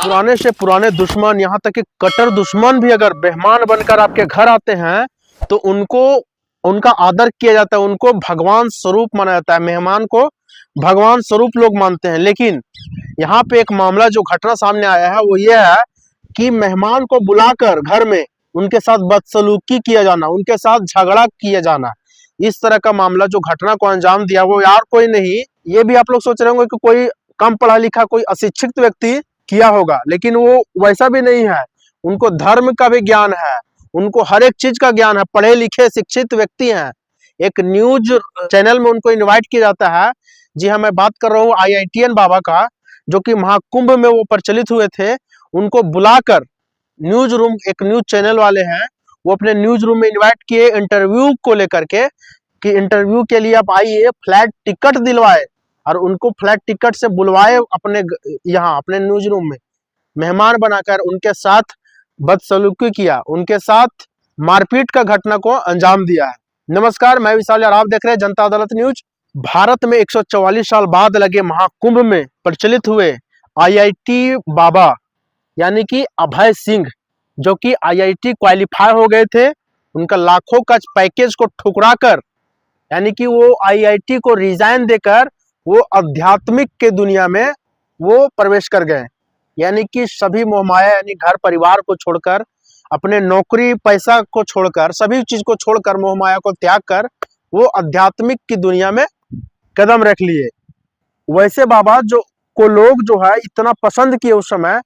पुराने से पुराने दुश्मन, यहाँ तक कि कट्टर दुश्मन भी अगर मेहमान बनकर आपके घर आते हैं तो उनका आदर किया जाता है, उनको भगवान स्वरूप माना जाता है, मेहमान को भगवान स्वरूप लोग मानते हैं। लेकिन यहाँ पे एक मामला जो घटना सामने आया है वो ये है कि मेहमान को बुलाकर घर में उनके साथ बदसलूकी किया जाना, उनके साथ झगड़ा किया जाना, इस तरह का मामला जो घटना को अंजाम दिया वो यार कोई नहीं, ये भी आप लोग सोच रहे होंगे कि कोई कम पढ़ा लिखा कोई अशिक्षित व्यक्ति किया होगा, लेकिन वो वैसा भी नहीं है। उनको धर्म का भी ज्ञान है, उनको हर एक चीज का ज्ञान है, पढ़े लिखे शिक्षित व्यक्ति हैं। एक न्यूज चैनल में उनको इनवाइट किया जाता है। जी हाँ, मैं बात कर रहा हूँ IITian बाबा का, जो कि महाकुंभ में वो प्रचलित हुए थे। उनको बुलाकर न्यूज रूम, एक न्यूज चैनल वाले हैं, वो अपने न्यूज रूम में इनवाइट किए इंटरव्यू को लेकर के, कि इंटरव्यू के लिए आप आइए, फ्लैट टिकट दिलवाए और उनको फ्लैट टिकट से बुलवाए अपने यहाँ अपने न्यूज रूम में, मेहमान बनाकर उनके साथ बदसलूकी किया, उनके साथ मारपीट का घटना को अंजाम दिया है। नमस्कार, मैं विशाल और आप देख रहे हैं जनता अदालत न्यूज। भारत में 144 साल बाद लगे महाकुंभ में प्रचलित हुए IIT बाबा यानी कि अभय सिंह, जो कि IIT क्वालिफाई हो गए थे, उनका लाखों का पैकेज को ठुकराकर, यानी कि वो IIT को रिजाइन देकर वो आध्यात्मिक के दुनिया में वो प्रवेश कर गए। यानी कि सभी मोहमाया यानी घर परिवार को छोड़कर, अपने नौकरी पैसा को छोड़कर, सभी चीज को छोड़कर, मोहमाया को त्याग कर वो आध्यात्मिक की दुनिया में कदम रख लिए। वैसे बाबा जो को लोग जो है इतना पसंद किए उस समय।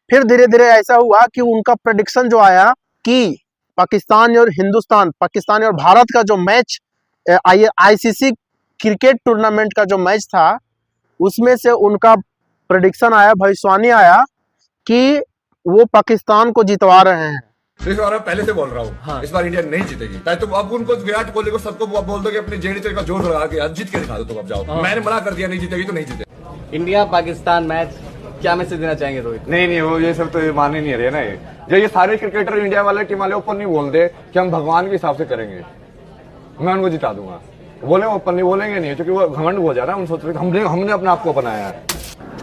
फिर धीरे धीरे ऐसा हुआ कि उनका प्रेडिक्शन जो आया कि पाकिस्तान और भारत का जो मैच ICC क्रिकेट टूर्नामेंट का जो मैच था, उसमें से उनका प्रेडिक्शन आया, भविष्यवाणी आया कि वो पाकिस्तान को जितवा रहे हैं। इस बार मैं पहले से बोल रहा हूँ, हाँ। इस बार इंडिया नहीं जीतेगी। तो अब उनको विराट कोहली को सबको बोल दो कि अपने जेडी का जोर लगा के जीत के दिखा दो, तुम अब जाओ। हाँ। मैंने मना कर दिया, नहीं जीतेगी तो नहीं जीते। इंडिया पाकिस्तान मैच क्या मैसेज देना चाहेंगे रोहित? नहीं, वो ये सब तो मान ही नहीं रहे ना। ये सारे क्रिकेटर इंडिया वाले टीम वाले ओपन नहीं बोलते कि हम भगवान के हिसाब से करेंगे, मैं उनको जिता दूंगा। बोले ओपन नहीं बोलेंगे नहीं, क्योंकि वो घमंड हो जा रहा है। उन सोच रहे हमने अपने आप को बनाया है,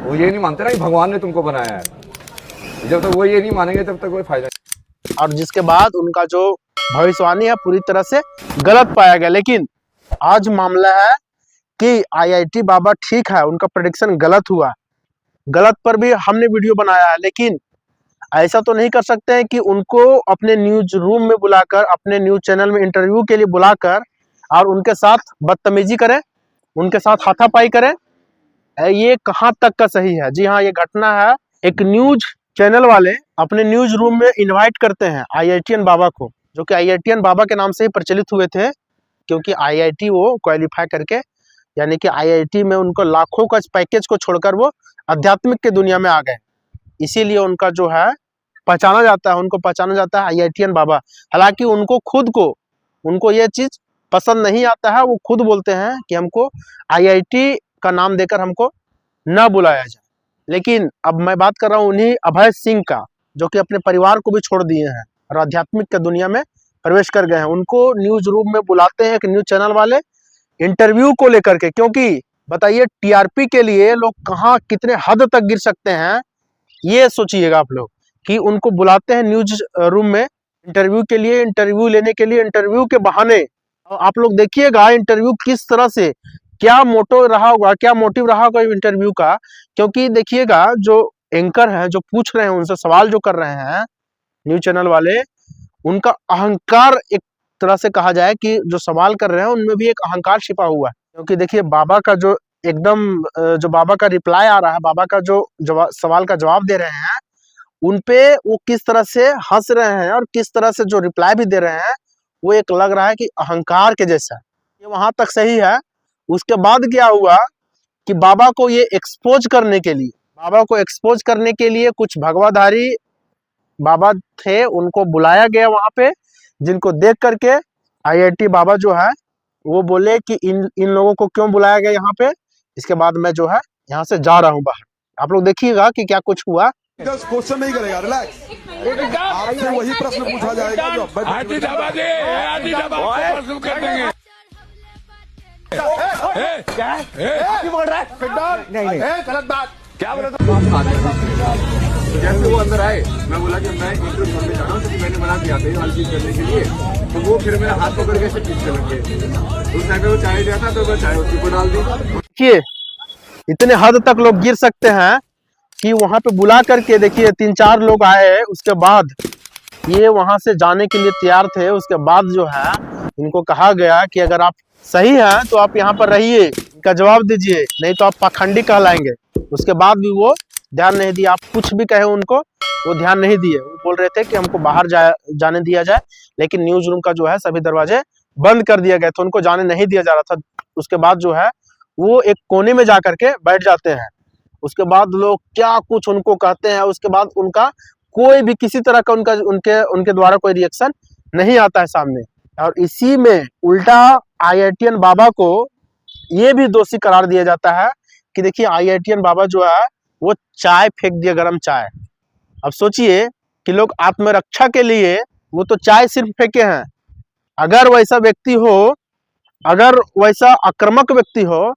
वो ये नहीं मानते ना कि भगवान ने तुमको बनाया है। जब तक वो ये नहीं मानेंगे तब तक कोई फायदा नहीं। और जिसके बाद उनका जो भविष्यवाणी है पूरी तरह से गलत पाया गया। लेकिन आज मामला है कि IIT बाबा ठीक है, उनका प्रेडिक्शन गलत हुआ, गलत पर भी हमने वीडियो बनाया है। लेकिन ऐसा तो नहीं कर सकते हैं कि उनको अपने न्यूज रूम में बुलाकर, अपने न्यूज चैनल में इंटरव्यू के लिए बुलाकर और उनके साथ बदतमीजी करें, उनके साथ हाथापाई करें। ये कहाँ तक का सही है? जी हाँ, ये घटना है, एक न्यूज चैनल वाले अपने न्यूज रूम में इनवाइट करते हैं IITian बाबा को, जो कि IITian बाबा के नाम से ही प्रचलित हुए थे, क्योंकि IIT वो क्वालिफाई करके, यानी कि IIT में उनको लाखों का पैकेज को छोड़कर वो आध्यात्मिक के दुनिया में आ गए। इसीलिए उनका जो है पहचाना जाता है, उनको पहचाना जाता है IITian बाबा। हालांकि उनको ये चीज पसंद नहीं आता है, वो खुद बोलते हैं कि हमको IIT का नाम देकर हमको न बुलाया जाए। लेकिन अब मैं बात कर रहा हूँ उन्हीं अभय सिंह का, जो कि अपने परिवार को भी छोड़ दिए हैं और आध्यात्मिक के दुनिया में प्रवेश कर गए हैं। उनको न्यूज रूम में बुलाते हैं, एक न्यूज चैनल वाले, इंटरव्यू को लेकर के, क्योंकि बताइए TRP के लिए लोग कहाँ कितने हद तक गिर सकते हैं, ये सोचिएगा आप लोग, कि उनको बुलाते हैं न्यूज रूम में इंटरव्यू के लिए, इंटरव्यू लेने के लिए, इंटरव्यू के बहाने। आप लोग देखिएगा इंटरव्यू किस तरह से, क्या मोटिव रहा होगा इंटरव्यू का। क्योंकि देखिएगा जो एंकर हैं, जो पूछ रहे हैं, उनसे सवाल जो कर रहे हैं न्यूज चैनल वाले, उनका अहंकार, एक तरह से कहा जाए कि जो सवाल कर रहे हैं उनमें भी एक अहंकार छिपा हुआ है। क्योंकि देखिए बाबा का जो जो बाबा का रिप्लाई आ रहा है, बाबा का जो सवाल का जवाब दे रहे हैं, उनपे वो किस तरह से हंस रहे हैं और किस तरह से जो रिप्लाई भी दे रहे हैं, वो एक लग रहा है कि अहंकार के जैसा। ये वहां तक सही है। उसके बाद क्या हुआ कि बाबा को एक्सपोज करने के लिए कुछ भगवाधारी बाबा थे, उनको बुलाया गया वहां पे, जिनको देख करके IIT बाबा जो है वो बोले कि इन लोगों को क्यों बुलाया गया यहाँ पे। इसके बाद मैं जो है यहाँ से जा रहा हूँ बाहर। आप लोग देखिएगा कि क्या कुछ हुआ। क्वेश्चन नहीं करेगा, रिलैक्स, आपसे वही प्रश्न पूछा जाएगा जो क्या बोल रहा है? नहीं, गलत बात क्या बोल रहा था? जैसे वो अंदर आए, मैं बोला कि मैं इंटरव्यू छोड़ने जा रहा हूँ, क्योंकि मैंने मना किया था ये वाली चीज करने के लिए। तो वो फिर मेरा हाथ पकड़ के ऐसे पीछे लग गए। उस टाइम पे वो चाय दिया था, तो मैं चाय उसी को डाल दी। देखिए इतने हद तक लोग गिर सकते हैं कि वहां पे बुला करके, देखिए 3-4 लोग आए, उसके बाद ये वहां से जाने के लिए तैयार थे। उसके बाद जो है इनको कहा गया कि अगर आप सही हैं तो आप यहाँ पर रहिए, इनका जवाब दीजिए, नहीं तो आप पाखंडी कहलाएंगे। उसके बाद भी वो ध्यान नहीं दिया, आप कुछ भी कहे उनको वो ध्यान नहीं दिए। वो बोल रहे थे कि हमको बाहर जाने दिया जाए, लेकिन न्यूज रूम का जो है सभी दरवाजे बंद कर दिया गया था, उनको जाने नहीं दिया जा रहा था। उसके बाद जो है वो एक कोने में जा करके बैठ जाते हैं। उसके बाद लोग क्या कुछ उनको कहते हैं, उसके बाद उनका कोई भी किसी तरह का उनके द्वारा कोई रिएक्शन नहीं आता है सामने। और इसी में उल्टा IITian बाबा को ये भी दोषी करार दिया जाता है कि देखिए IITian बाबा जो है वो चाय फेंक दिया, गरम चाय। अब सोचिए कि लोग आत्मरक्षा के लिए वो तो चाय सिर्फ फेंके हैं। अगर वैसा व्यक्ति हो, अगर वैसा आक्रामक व्यक्ति हो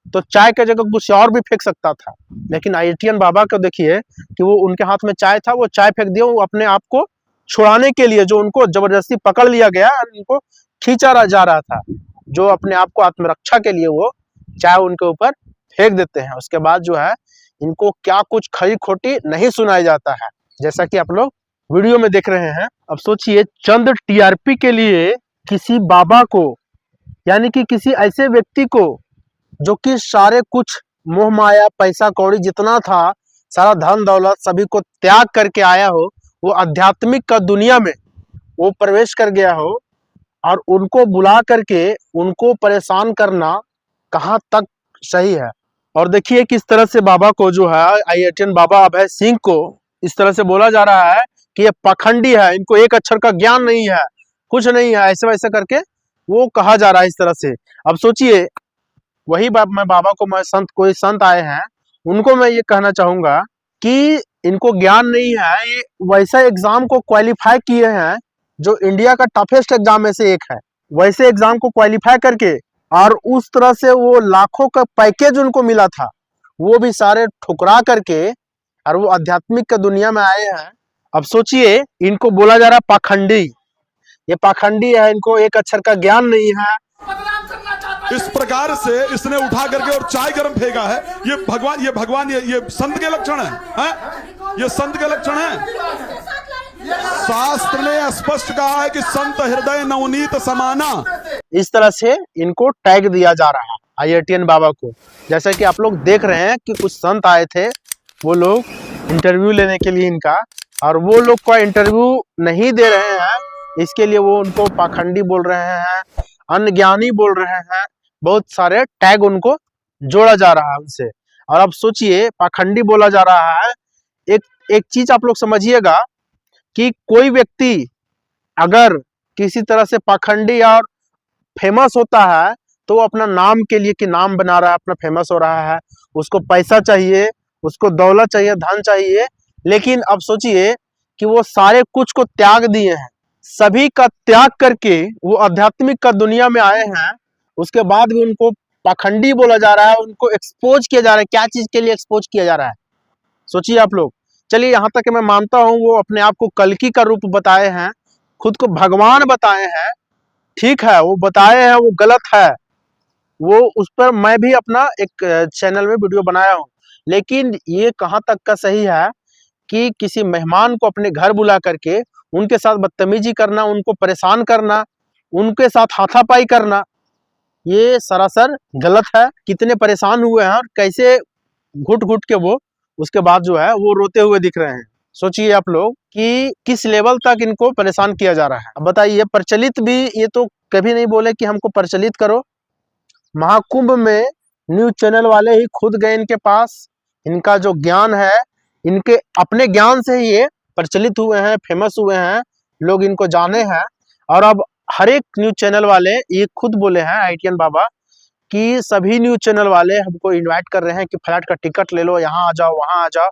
तो चाय के जगह कुछ और भी फेंक सकता था। लेकिन IITian बाबा को देखिए कि वो उनके हाथ में चाय था, वो चाय फेंक दिया, वो अपने आप को छुड़ाने के लिए, जो उनको जबरदस्ती पकड़ लिया गया और उनको खींचा जा रहा था, जो अपने आप को आत्मरक्षा के लिए वो चाय उनके ऊपर फेंक देते हैं। उसके बाद जो है इनको क्या कुछ खरी खोटी नहीं सुनाया जाता है, जैसा कि आप लोग वीडियो में देख रहे हैं। अब सोचिए चंद TRP के लिए किसी बाबा को, यानी कि किसी ऐसे व्यक्ति को जो कि सारे कुछ मोह माया पैसा कौड़ी जितना था, सारा धन दौलत सभी को त्याग करके आया हो, वो आध्यात्मिक का दुनिया में वो प्रवेश कर गया हो, और उनको बुला करके उनको परेशान करना कहाँ तक सही है। और देखिए किस तरह से बाबा को जो है IITian बाबा अभय सिंह को इस तरह से बोला जा रहा है कि ये पाखंडी है, इनको एक अक्षर का ज्ञान नहीं है, कुछ नहीं है, ऐसे वैसे करके वो कहा जा रहा है इस तरह से। अब सोचिए वही कोई संत आए हैं, उनको मैं ये कहना चाहूंगा कि इनको ज्ञान नहीं है। ये वैसा एग्जाम को क्वालिफाई किए हैं जो इंडिया का टफेस्ट एग्जाम में से एक है, वैसे एग्जाम को क्वालिफाई करके, और उस तरह से वो लाखों का पैकेज उनको मिला था, वो भी सारे ठुकरा करके, और वो आध्यात्मिक का दुनिया में आए हैं। अब सोचिए इनको बोला जा रहा है पाखंडी, ये पाखंडी है, इनको एक अक्षर का ज्ञान नहीं है। इस प्रकार से इसने उठा करके और चाय गर्म फेंका है। ये भगवान ये संत के लक्षण है? ये संत के लक्षण है? शास्त्र ने स्पष्ट कहा है कि संत हृदय नवनीत समाना। इस तरह से इनको टैग दिया जा रहा है IITian बाबा को। जैसा कि आप लोग देख रहे हैं कि कुछ संत आए थे, वो लोग इंटरव्यू लेने के लिए इनका, और वो लोग का इंटरव्यू नहीं दे रहे हैं, इसके लिए वो उनको पाखंडी बोल रहे हैं, अनज्ञानी बोल रहे हैं, बहुत सारे टैग उनको जोड़ा जा रहा है उनसे। और अब सोचिए पाखंडी बोला जा रहा है। एक चीज आप लोग समझिएगा कि कोई व्यक्ति अगर किसी तरह से पाखंडी और फेमस होता है तो वो अपना नाम के लिए कि नाम बना रहा है, अपना फेमस हो रहा है, उसको पैसा चाहिए, उसको दौलत चाहिए, धन चाहिए। लेकिन अब सोचिए कि वो सारे कुछ को त्याग दिए हैं, सभी का त्याग करके वो आध्यात्मिक का दुनिया में आए हैं। उसके बाद भी उनको पाखंडी बोला जा रहा है, उनको एक्सपोज किया जा रहा है। क्या चीज के लिए एक्सपोज किया जा रहा है सोचिए आप लोग। चलिए यहाँ तक मैं मानता हूँ वो अपने आप को कल्कि का रूप बताए हैं, खुद को भगवान बताए हैं, ठीक है, वो बताए हैं, वो गलत है, वो उस पर मैं भी अपना एक चैनल में वीडियो बनाया हूँ। लेकिन ये कहाँ तक का सही है कि किसी मेहमान को अपने घर बुला करके उनके साथ बदतमीजी करना, उनको परेशान करना, उनके साथ हाथापाई करना, ये सरासर गलत है। कितने परेशान हुए हैं और कैसे घुट घुट के वो उसके बाद जो है वो रोते हुए दिख रहे हैं। सोचिए आप लोग कि किस लेवल तक इनको परेशान किया जा रहा है। अब बताइए प्रचलित भी, ये तो कभी नहीं बोले कि हमको प्रचलित करो। महाकुंभ में न्यूज चैनल वाले ही खुद गए इनके पास, इनका जो ज्ञान है, इनके अपने ज्ञान से ही ये प्रचलित हुए हैं, फेमस हुए हैं, लोग इनको जाने हैं। और अब हर एक न्यूज चैनल वाले ये खुद बोले हैं IITian बाबा कि सभी न्यूज चैनल वाले हमको इनवाइट कर रहे हैं कि फ्लाइट का टिकट ले लो, यहाँ आ जाओ, वहाँ आ जाओ,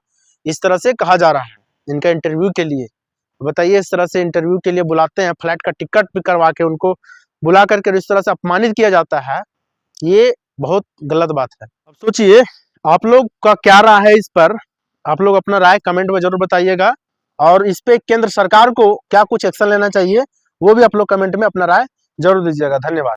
इस तरह से कहा जा रहा है इनका इंटरव्यू के लिए। बताइए इस तरह से इंटरव्यू के लिए बुलाते हैं, फ्लाइट का टिकट भी करवा के उनको बुला करके इस तरह से अपमानित किया जाता है, ये बहुत गलत बात है। अब सोचिए आप लोग का क्या राय है इस पर, आप लोग अपना राय कमेंट में जरूर बताइएगा, और इस पे केंद्र सरकार को क्या कुछ एक्शन लेना चाहिए वो भी आप लोग कमेंट में अपना राय जरूर दीजिएगा। धन्यवाद।